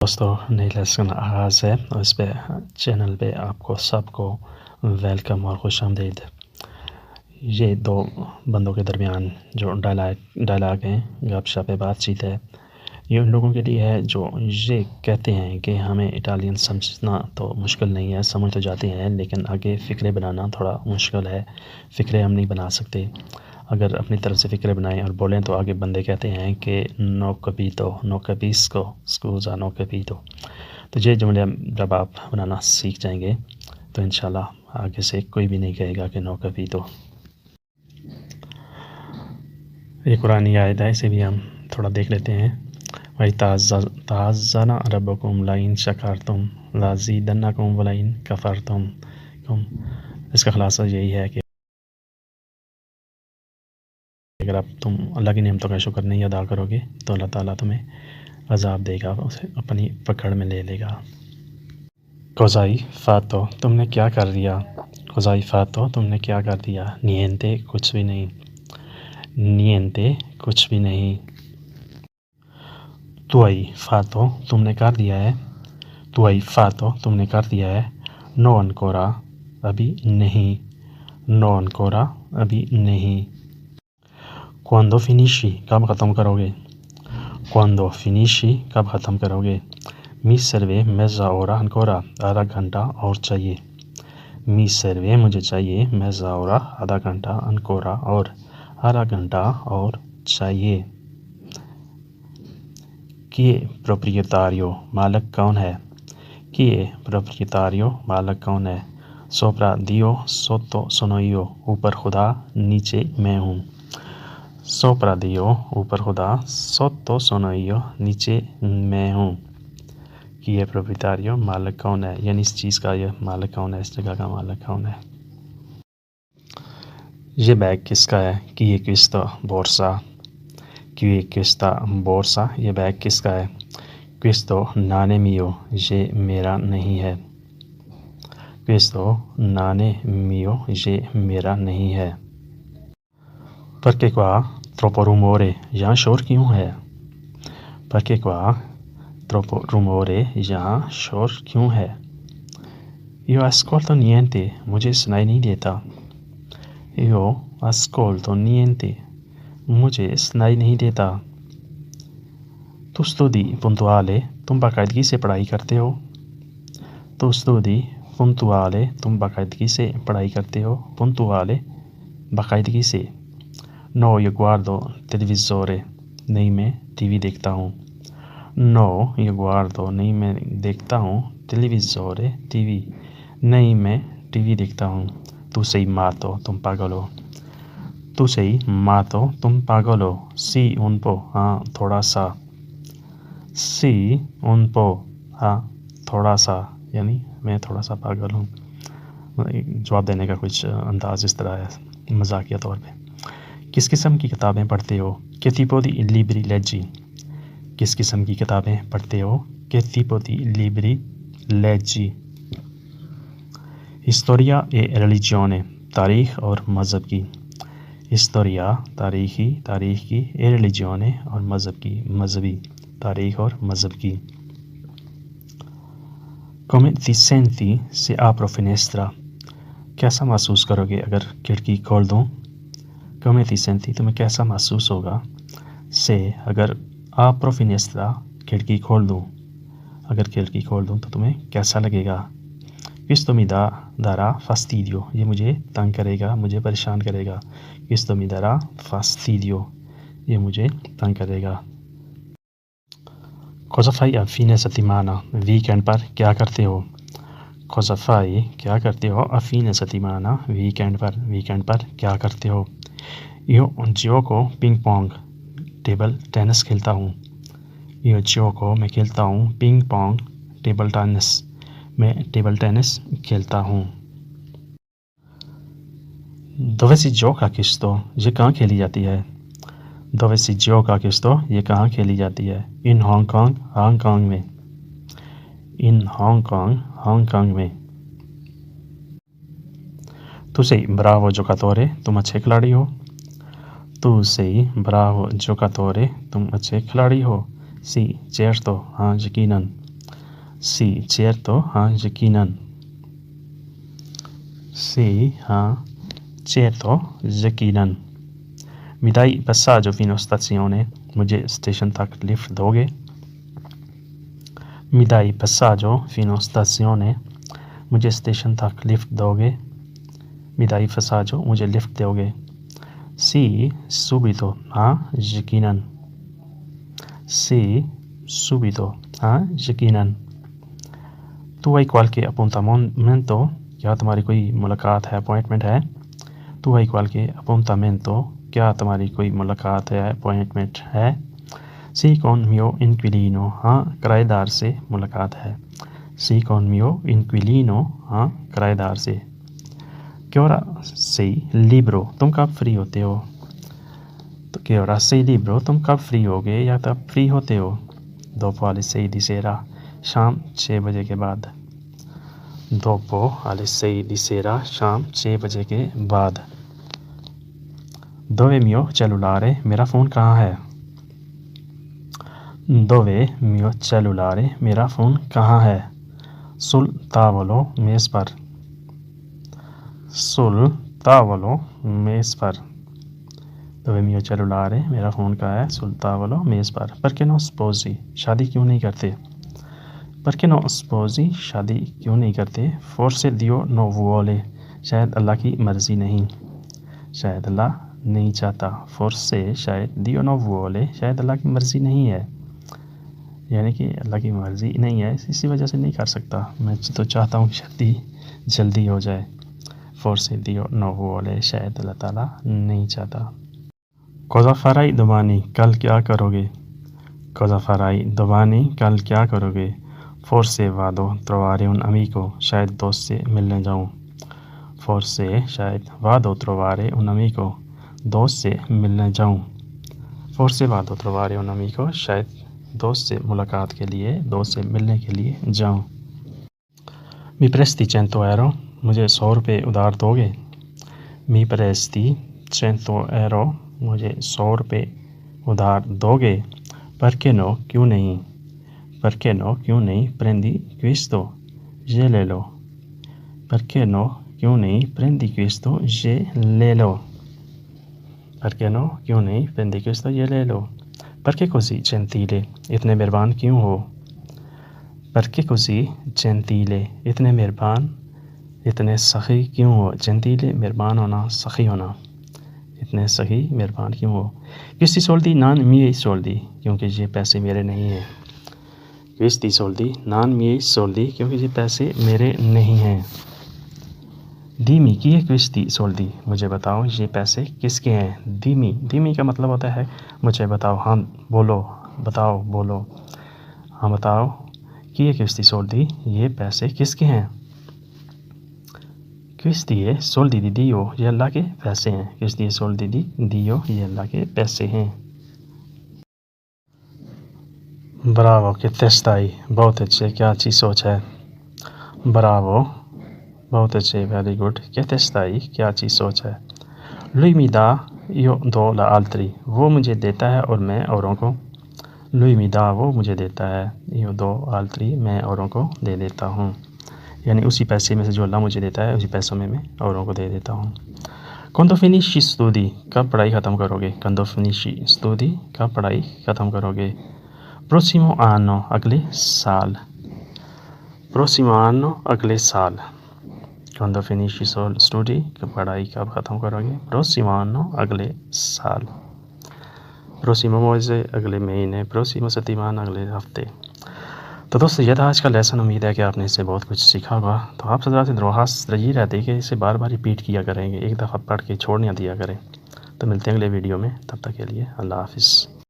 दोस्तों नई लेसन आगाज़ है और इस पे चैनल पे आपको सबको वेलकम और खुशामदीद। ये दो बंदों के दरमियान जो डायलॉग हैं, गपशप बातचीत है, ये उन लोगों के लिए है जो ये कहते हैं कि हमें इटालियन समझना तो मुश्किल नहीं है, समझ तो जाते हैं, लेकिन आगे फ़िक्रें बनाना थोड़ा मुश्किल है। फ़िक्रें हम नहीं बना सकते। अगर अपनी तरफ से फ़िक्रें बनाएं और बोलें तो आगे बंदे कहते हैं कि नो कैपिटो, नो कैपिस्को, स्कूज़ा, नो कैपिटो। तो ये जुमले जब आप बनाना सीख जाएंगे तो इंशाल्लाह आगे से कोई भी नहीं कहेगा कि नो कैपिटो। ये कुरानी आयत है, इसे भी हम थोड़ा देख लेते हैं। वही ताज़ना रब्बकुम लाइन शकारतुम लाज़ीदन्नकुम वलाइन कफरतुम। इसका खुलासा यही है कि अगर आप तुम अल्लाह की नेमतों का शुक्र नहीं अदा करोगे तो अल्लाह ताला तुम्हें अजाब देगा, उसे अपनी पकड़ में ले लेगा। कोज़ाई फ़ातो, तुमने क्या कर दिया। कोज़ाई फ़ातो, तुमने क्या कर दिया। नियंते, कुछ भी नहीं। नियंते, कुछ भी नहीं। तुआई फ़ातो, तुमने कर दिया है। तुआई फ़ातो, तुमने कर दिया है। नो अनकोरा, अभी नहीं। नो अनकोरा, अभी नहीं। क्वांडो फिनिशी, कब ख़त्म करोगे। क्वांडो फिनिशी, कब ख़त्म करोगे। मी सर्वे मेज़ा ओरा अनकोरा, आधा घंटा और चाहिए। मी सर्वे, मुझे चाहिए। मेज़ा ओरा, आधा घंटा। अनकोरा, और आधा घंटा और चाहिए। किए प्रोप्रियतारियो, मालिक कौन है। किए प्रोप्रियतारियो, मालिक कौन है। सोप्रा दियो सोतो सुनोइयो, ऊपर खुदा नीचे मैं हूँ। सोप्रा दियो, ऊपर खुदा, सोतो सुनोइयो, नीचे मैं हूँ। कि ये प्रोप्रियतारियो, मालिक कौन है, यानी इस चीज़ का ये मालिक कौन है, इस जगह का मालिक कौन है। ये बैग किसका है। कि ये क्विस्ता बोर्सा। कि ये क्विस्ता बोर्सा, ये बैग किसका है। क्विस्तो नाने मियो, ये मेरा नहीं है। क्विस्तो नाने मियो, ये मेरा नहीं है। परके क्वा ट्रोपो रूमोरे, यहाँ शोर क्यों है। परके क्वा ट्रोपो रूमोरे, यहाँ शोर क्यों है। यो ascolto niente, मुझे सुनाई नहीं देता। यो ascolto niente, मुझे सुनाई नहीं देता। Tu studi puntuale, तुम बाकायदगी से पढ़ाई करते हो। Tu studi puntuale, तुम बाकायदगी से पढ़ाई करते हो। puntuale, बाकायदगी से। No io guardo televisore, नहीं मैं टीवी देखता हूँ। No io guardo, नहीं मैं देखता हूँ। televisore, टीवी, नहीं मैं टीवी देखता हूँ। Tu sei matto, तुम पागल हो। Tu sei matto, तुम पागल हो। Sì un po, हाँ थोड़ा सा। Sì un po, हाँ थोड़ा सा, यानी मैं थोड़ा सा पागल हूँ। जवाब देने का कुछ अंदाज़ इस तरह है, मजाकिया तौर पे। किस किस्म की किताबें पढ़ते हो। Che tipo di libri leggi, किस किस्म की किताबें पढ़ते हो। Che tipo di libri leggi। हिस्टोरिया ए रिलीजियोने, तारीख़ और मज़हब की। हिस्टोरिया तारीख़ की, ए रिलीजियोने और मज़हब की, मज़हबी, तारीख़ और मज़हब की। Come ti senti se apro finestra, कैसा महसूस करोगे अगर खिड़की खोल दूँ। Come ti senti, तुम्हें कैसा महसूस होगा। से, अगर apro finestra, खिड़की खोल दूँ, अगर खिड़की खोल दूँ तो तुम्हें कैसा लगेगा। Questo mi darà fastidio, ये मुझे तंग करेगा, मुझे परेशान करेगा। Questo mi darà fastidio, ये मुझे तंग करेगा। Cosa fai a fine settimana, weekend पर क्या करते हो। Cosa fai, क्या करते हो। a fine settimana, वीकेंड पर क्या करते हो। Io gioco ping pong, table tennis खेलता हूँ। Io gioco, मैं खेलता हूँ। पिंग पोंग, टेबल टेनिस, मैं टेबल टेनिस खेलता हूँ। Dove si gioca questo, ये कहाँ खेली जाती है। Dove si gioca questo, ये कहाँ खेली जाती है। In Hong Kong, हांगकांग में। In Hong Kong, हांगकांग में। Tu sei bravo giocatore, तुम अच्छे खिलाड़ी हो। Tu sei bravo giocatore, तुम अच्छे खिलाड़ी हो। Sì, certo, हाँ यकीनन। सी certo, हाँ यकीनन। सी हाँ certo, यकीनन। Mi dai passaggio fino stazione? मुझे स्टेशन तक लिफ्ट दोगे? Mi dai passaggio fino stazione? मुझे स्टेशन तक लिफ्ट दोगे? Mi dai passaggio, मुझे लिफ्ट दोगे? Sì, subito, हाँ यकीनन। Sì, subito, हाँ यकीनन। Tu hai qualche appuntamento? क्या तुम्हारी कोई मुलाकात है, अपॉइंटमेंट है? Tu hai qualche appuntamento? क्या तुम्हारी कोई मुलाकात है, अपॉइंटमेंट है? Sì, con mio inquilino, हाँ किराएदार से मुलाकात है। Sì, con mio inquilino, हाँ किराएदार से। Che ora sei libero? तुम कब फ्री होते हो? तो che ora sei libero? तुम कब फ्री होगे या तब फ्री होते हो? Dopo alle 6 di sera, शाम 6 बजे के बाद। Dopo alle 6 di sera, शाम 6 बजे के बाद। Dove mio cellulare? मेरा फ़ोन कहाँ है? Dove mio cellulare? मेरा फ़ोन कहाँ है? Sul tavolo, मेज़ पर। Sul tavolo, मेज़ पर। Dove mio cellulare? मेरा फ़ोन कहाँ है? Sul tavolo, मेज़ पर। Perché non sposi? शादी क्यों नहीं करते? Perché non sposi? शादी क्यों नहीं करते? Forse Dio non vuole, शायद अल्लाह की मर्ज़ी नहीं। शायद अल्लाह नहीं चाहता। Forse शायद Dio non vuole, शायद अल्लाह की मर्ज़ी नहीं है। यानी कि अल्लाह की मर्ज़ी नहीं है, इसी वजह से नहीं कर सकता। मैं तो चाहता हूँ कि शादी जल्दी हो जाए। Forse Dio non vuole, शायद अल्लाह ताला नहीं चाहता। Cosa farai domani? कल क्या करोगे? Cosa farai domani? कल क्या करोगे? Forse vado a trovare un amico, शायद दोस्त से मिलने जाऊँ। Forse शायद vado a trovare un amico, दोस्त से मिलने जाऊँ। Forse vado a trovare un amico, शायद दोस्त से मुलाकात के लिए, दोस्त से मिलने के लिए जाऊँ। Mi presti 100 euro? मुझे 100 रुपये उधार दोगे? Mi presti 100 euro? मुझे 100 रुपये उधार दोगे? Perché no? क्यों नहीं? Perché no? क्यों नहीं? Prendi questo, ये ले लो। Perché no? क्यों नहीं? Prendi questo, ये ले लो। Perché no? क्यों नहीं? Prendi questo, ये ले लो। Perché così gentile? इतने मेहरबान क्यों हो? Perché così gentile? इतने मेहरबान, इतने सखी क्यों हो? Gentile मेहरबान होना, सखी होना। इतने सही मेहरबान क्यों हो? Questi soldi non miei soldi, क्योंकि ये पैसे मेरे नहीं हैं। Questi soldi non miei soldi, क्योंकि ये पैसे मेरे नहीं हैं। Dimmi chi è questi soldi? मुझे बताओ ये पैसे किसके हैं? Dimmi का मतलब होता है मुझे बताओ, हाँ बोलो, बताओ बोलो, हाँ बताओ। Chi è questi soldi? ये पैसे किसके हैं? Questi è soldi di Dio, ये अल्लाह के पैसे हैं। Questi è soldi di Dio, ये अल्लाह के पैसे हैं। ब्रावो, कितने stai? बहुत अच्छे, क्या अच्छी सोच है। ब्रावो, बहुत अच्छे, वेरी गुड। कितने stai? क्या अच्छी सोच है। Lui mi dà, io do la altri, वो मुझे देता है और मैं औरों को। Lui mi dà, वो मुझे देता है, io do altri, मैं औरों को दे देता हूँ। यानी उसी पैसे में से जो अल्लाह मुझे देता है, उसी पैसों में मैं औरों को दे देता हूँ। Quando finisci studi? कब पढ़ाई ख़त्म करोगे? Quando finisci studi? कब पढ़ाई ख़त्म करोगे? Prossimo anno, अगले साल। Prossimo anno, अगले साल। Quando finisci studi? कब पढ़ाई कब ख़त्म करोगे? Prossimo anno, अगले साल। Prossimo mese, अगले महीने। Prossima settimana, अगले हफ्ते। तो दोस्तों ये था आज का लेसन। उम्मीद है कि आपने इससे बहुत कुछ सीखा होगा। तो आप सदा से दरख्वास्त यही रहती है कि इसे बार बार रिपीट किया करेंगे, एक दफ़ा पढ़ के छोड़ ना दिया करें। तो मिलते हैं अगले वीडियो में, तब तक के लिए अल्लाह हाफ़िज़।